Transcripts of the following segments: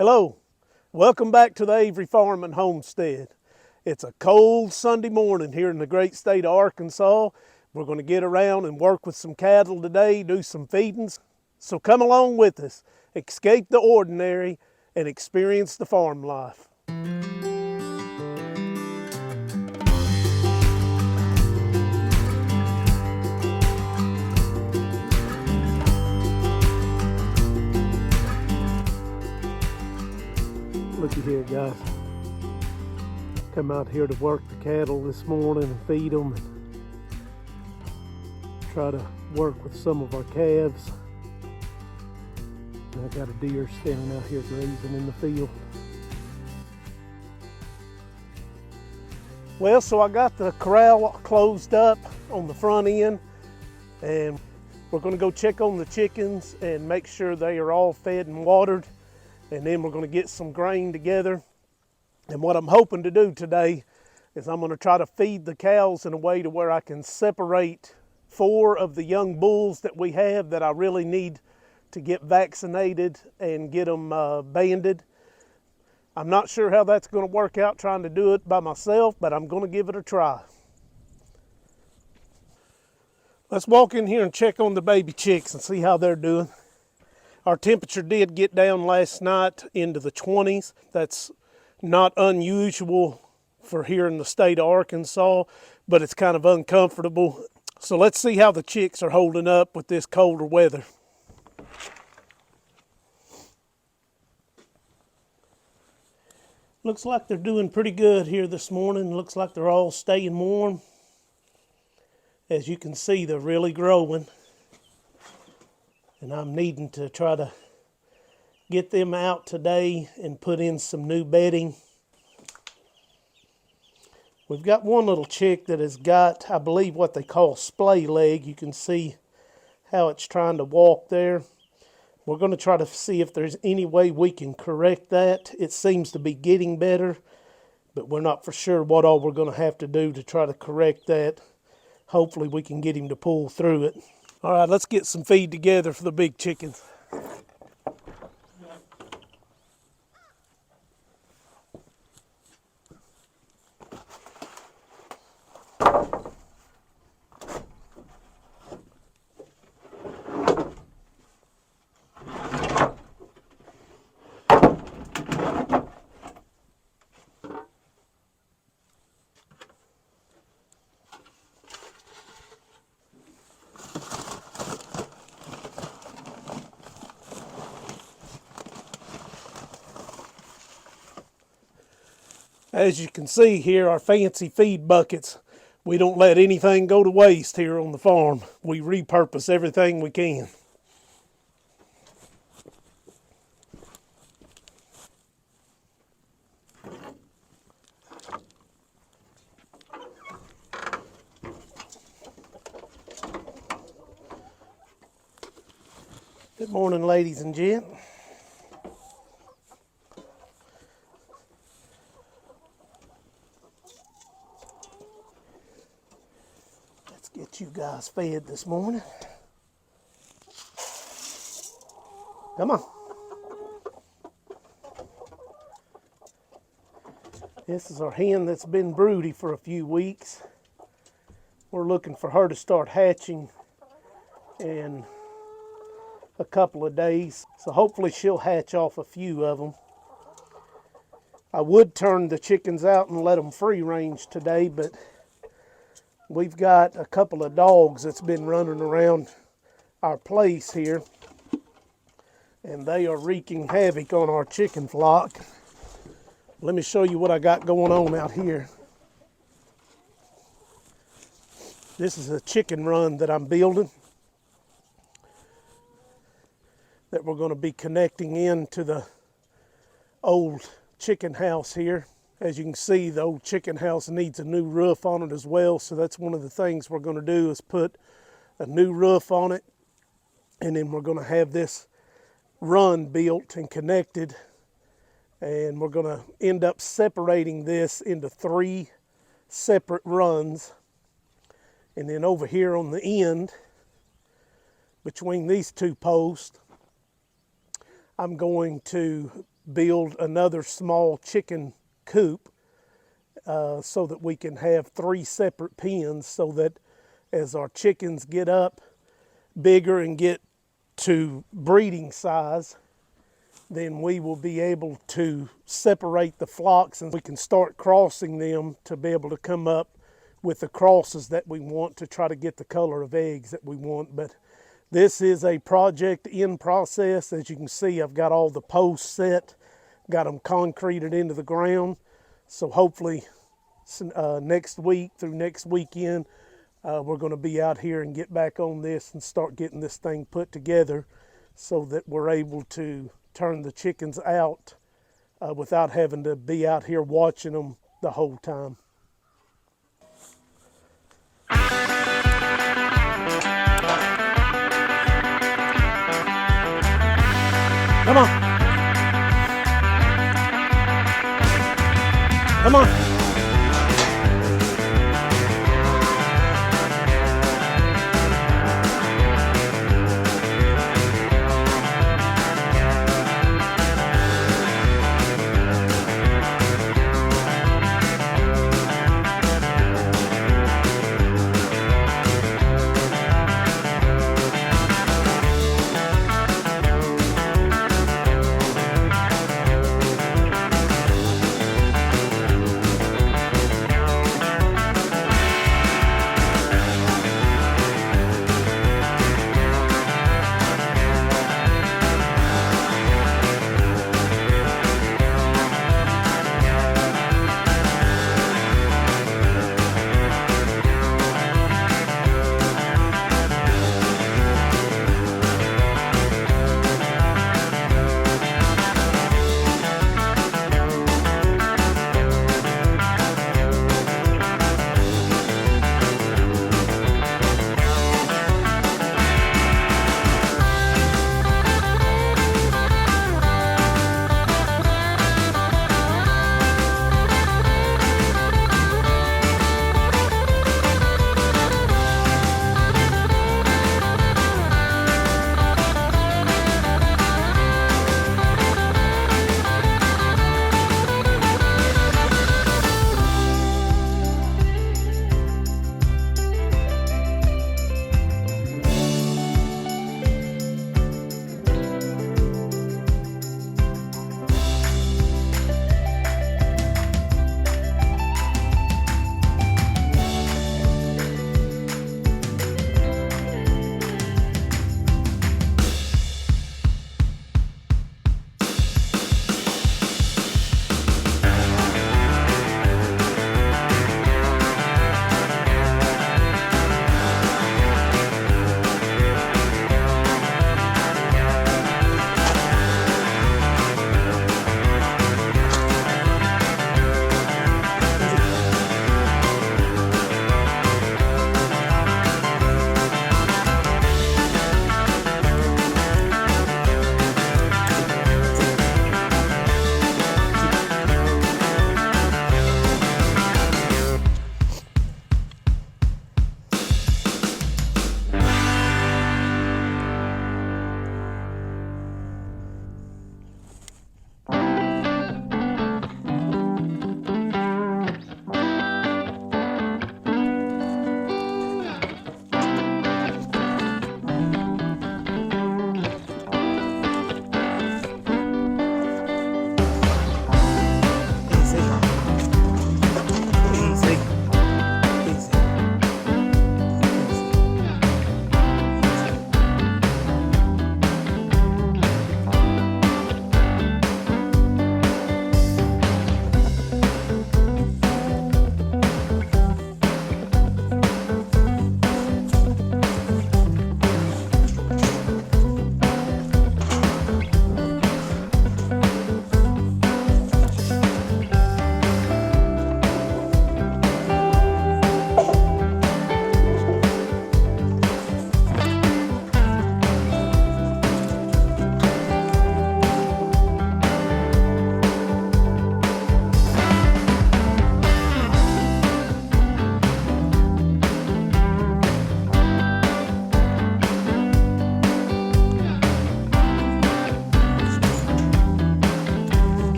Hello, welcome back to the Avery Farm and Homestead. It's a cold Sunday morning here in the great state of Arkansas. We're going to get around and work with some cattle today, do some feedings. So come along with us, escape the ordinary, and experience the farm life. Looky here, guys. Come out here to work the cattle this morning and feed them and try to work with some of our calves. And I got a deer standing out here grazing in the field. Well, so I got the corral closed up on the front end, and we're going to go check on the chickens and make sure they are all fed and watered. And then we're going to get some grain together. And what I'm hoping to do today is I'm going to try to feed the cows in a way to where I can separate 4 of the young bulls that we have that I really need to get vaccinated and get them banded. I'm not sure how that's going to work out trying to do it by myself, but I'm going to give it a try. Let's walk in here and check on the baby chicks and see how they're doing. Our temperature did get down last night into the 20s. That's not unusual for here in the state of Arkansas, but it's kind of uncomfortable. So let's see how the chicks are holding up with this colder weather. Looks like they're doing pretty good here this morning. Looks like they're all staying warm. As you can see, they're really growing. And I'm needing to try to get them out today and put in some new bedding. We've got one little chick that has got, I believe, what they call splay leg. You can see how it's trying to walk there. We're going to try to see if there's any way we can correct that. It seems to be getting better, but we're not for sure what all we're going to have to do to try to correct that. Hopefully we can get him to pull through it. All right, let's get some feed together for the big chickens. As you can see here, our fancy feed buckets, we don't let anything go to waste here on the farm. We repurpose everything we can. Good morning, ladies and gents. Get you guys fed this morning. Come on. This is our hen that's been broody for a few weeks. We're looking for her to start hatching in a couple of days. So hopefully she'll hatch off a few of them. I would turn the chickens out and let them free range today, but we've got a couple of dogs that's been running around our place here, and they are wreaking havoc on our chicken flock. Let me show you what I got going on out here. This is a chicken run that I'm building that we're going to be connecting into the old chicken house here. As you can see, the old chicken house needs a new roof on it as well, so that's one of the things we're going to do is put a new roof on it, and then we're going to have this run built and connected, and we're going to end up separating this into 3 separate runs. And then over here on the end, between these 2 posts, I'm going to build another small chicken coop so that we can have 3 separate pens, so that as our chickens get up bigger and get to breeding size, then we will be able to separate the flocks and we can start crossing them to be able to come up with the crosses that we want to try to get the color of eggs that we want. But this is a project in process. As you can see, I've got all the posts set, got them concreted into the ground. So hopefully next week through next weekend, we're going to be out here and get back on this and start getting this thing put together so that we're able to turn the chickens out without having to be out here watching them the whole time. Come on. Come on.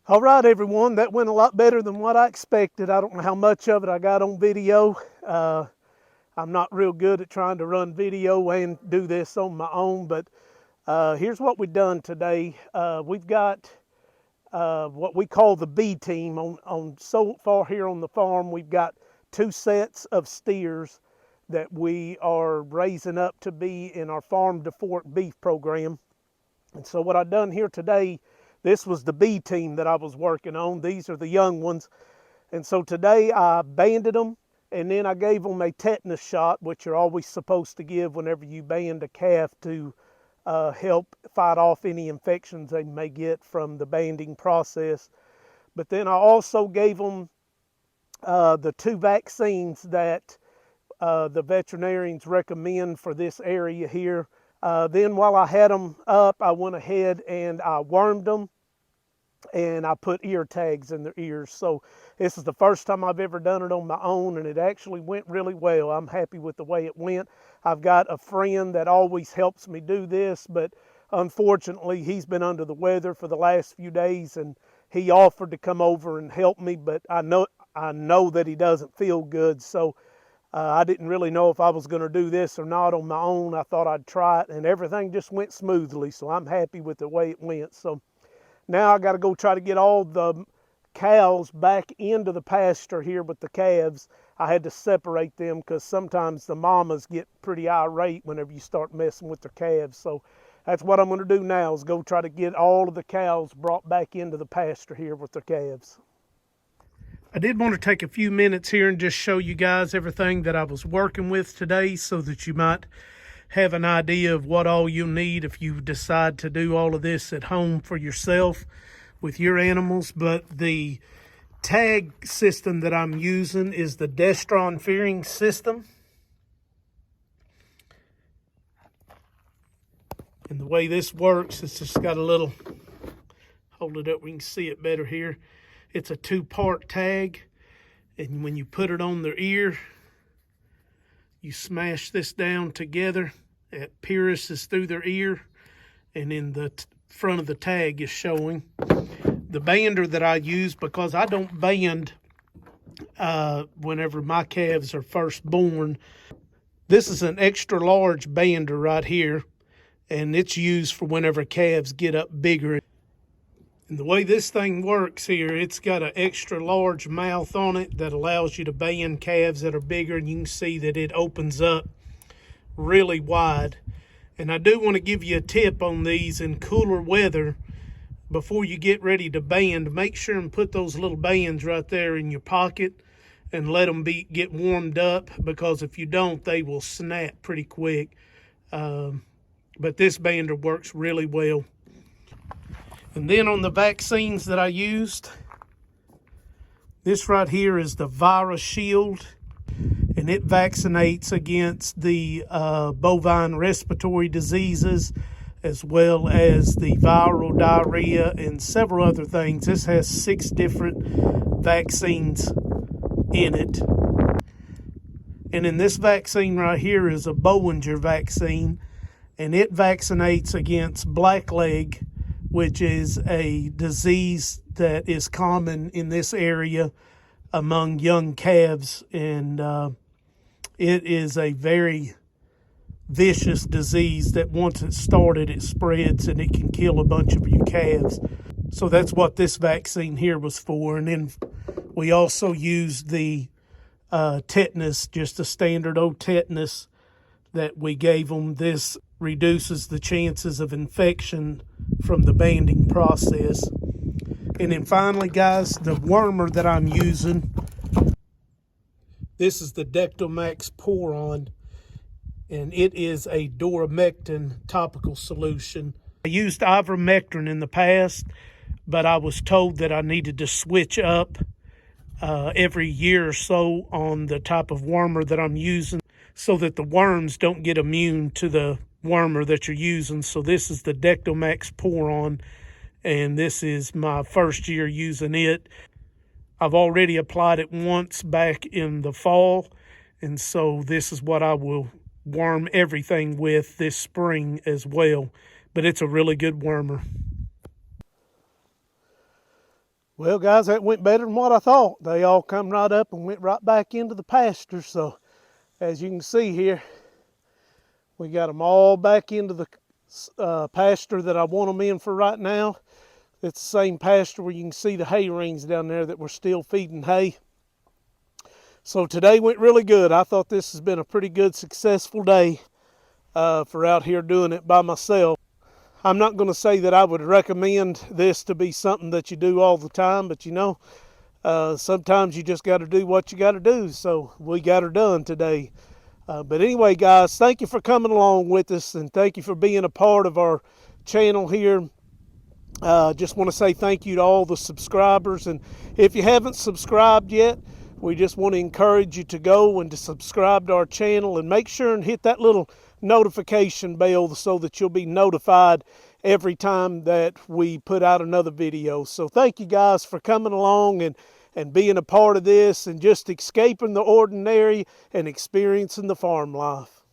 All right, everyone, that went a lot better than what I expected. I don't know how much of it I got on video. I'm not real good at trying to run video and do this on my own, but here's what we've done today. We've got what we call the B team on so far here on the farm. We've got 2 sets of steers that we are raising up to be in our farm to fork beef program. And so what I've done here today, this was the B team that I was working on. These are the young ones. And so today I banded them, and then I gave them a tetanus shot, which you're always supposed to give whenever you band a calf to help fight off any infections they may get from the banding process. But then I also gave them the 2 vaccines that the veterinarians recommend for this area here. Then while I had them up, I went ahead and I wormed them, and I put ear tags in their ears. So this is the first time I've ever done it on my own, and it actually went really well. I'm happy with the way it went. I've got a friend that always helps me do this, but unfortunately he's been under the weather for the last few days, and he offered to come over and help me, but I know that he doesn't feel good, so I didn't really know if I was going to do this or not on my own. I thought I'd try it, and everything just went smoothly, so I'm happy with the way it went. So now I got to go try to get all the cows back into the pasture here with the calves. I had to separate them because sometimes the mamas get pretty irate whenever you start messing with their calves. So that's what I'm going to do now, is go try to get all of the cows brought back into the pasture here with their calves. I did want to take a few minutes here and just show you guys everything that I was working with today, so that you might have an idea of what all you'll need if you decide to do all of this at home for yourself with your animals. But the tag system that I'm using is the Destron Fearing system. And the way this works, it's just got a little, hold it up, we can see it better here. It's a 2-part tag, and when you put it on their ear, you smash this down together. It pierces through their ear, and then the front of the tag is showing. The bander that I use, because I don't band whenever my calves are first born, this is an extra large bander right here, and it's used for whenever calves get up bigger. And the way this thing works here, it's got an extra large mouth on it that allows you to band calves that are bigger, and you can see that it opens up really wide. And I do want to give you a tip on these in cooler weather. Before you get ready to band, make sure and put those little bands right there in your pocket and let them get warmed up, because if you don't, they will snap pretty quick. But this bander works really well. And then on the vaccines that I used, this right here is the Virus Shield, and it vaccinates against the bovine respiratory diseases, as well as the viral diarrhea and several other things. This has 6 different vaccines in it. And in this vaccine right here is a Boehringer vaccine, and it vaccinates against blackleg, which is a disease that is common in this area among young calves. And it is a very vicious disease that once it's started, it spreads and it can kill a bunch of your calves. So that's what this vaccine here was for. And then we also used the tetanus, just a standard old tetanus that we gave them. This reduces the chances of infection from the banding process. And then finally, guys, the wormer that I'm using, this is the Dectomax Pour-On, and it is a Doramectin topical solution. I used ivermectin in the past, but I was told that I needed to switch up every year or so on the type of wormer that I'm using, so that the worms don't get immune to the wormer that you're using. So this is the Dectomax Pour-On, and this is my first year using it. I've already applied it once back in the fall, and so this is what I will worm everything with this spring as well. But it's a really good wormer. Well, guys, that went better than what I thought. They all come right up and went right back into the pasture. So as you can see here, we got them all back into the pasture that I want them in for right now. It's the same pasture where you can see the hay rings down there that we're still feeding hay. So today went really good. I thought this has been a pretty good, successful day for out here doing it by myself. I'm not going to say that I would recommend this to be something that you do all the time, but you know, sometimes you just got to do what you got to do. So we got her done today. But anyway, guys, thank you for coming along with us, and thank you for being a part of our channel here. Just want to say thank you to all the subscribers, and if you haven't subscribed yet, we just want to encourage you to go and to subscribe to our channel, and make sure and hit that little notification bell so that you'll be notified every time that we put out another video. So thank you guys for coming along and being a part of this and just escaping the ordinary and experiencing the farm life.